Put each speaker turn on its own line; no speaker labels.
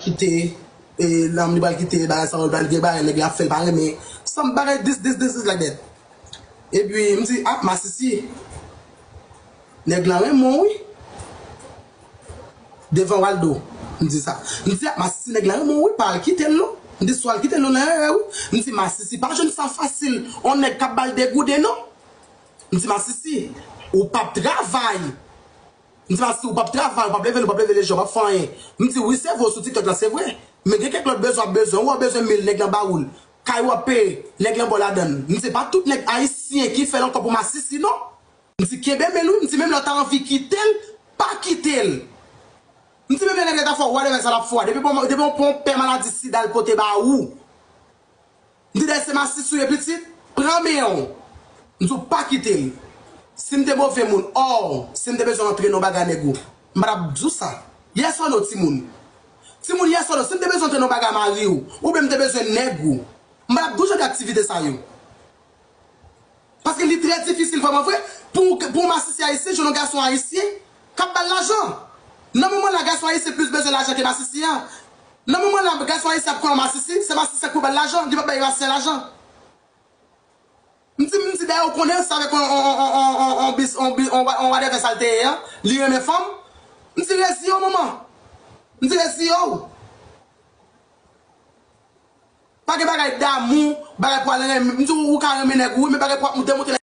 quitter et l'homme va quitter bah ça va le débat les gars fait pareil mais some barre this like that et puis me dit ah ma sisi nèg la mon oui devant Waldo me dit ça me dit ma sisi nèg la mon oui pas quitter l'eau me dit soit quitter l'eau là oui me dit ma sisi pas jeune ça facile on est capable de gouder non me dit ma sisi ou pas travail me dit ma sisi ou pas travail pas lever les gens pas faire rien me dit oui c'est vos sur TikTok là c'est vrai mais quelqu'un a besoin ou a besoin 1000 nèg la baoul kay ou payer nèg la la donne me dit pas tout nèg haïtien qui fait encore pour ma sisi non me dit Québec mais lui me dit même l'autre envie quitter pas quitter me dit même les nèg la fois whatever ça la fois depuis on prend maladie sida le côté ba ou me dit c'est ma sisi petit prends méon me dit pas quitter si me mauvais monde oh si me besoin entrer dans bagarre nèg m'pa dou ça yes or no Timoun si moun yes or no si me besoin entrer dans bagarre mari ou bien me besoin nèg m'pa dou genre d'activité ça yo parce que c'est très difficile vraiment vrai pour ma sisi haïtien je un garçon haïtien cap bal l'argent non moment la garçon haïtien plus besoin l'argent que ma sisi non moment la garçon haïtien prend ma sisi c'est ma sisi pour bal l'argent il va pas passer l'argent me dit d'ailleurs on connaît ça avec on va faire saleté hein lier mes femmes me dit reste au moment me dit reste pas que bagaille d'amour bagaille pour aller me dit ou carrément nèg ou mais bagaille pour démontrer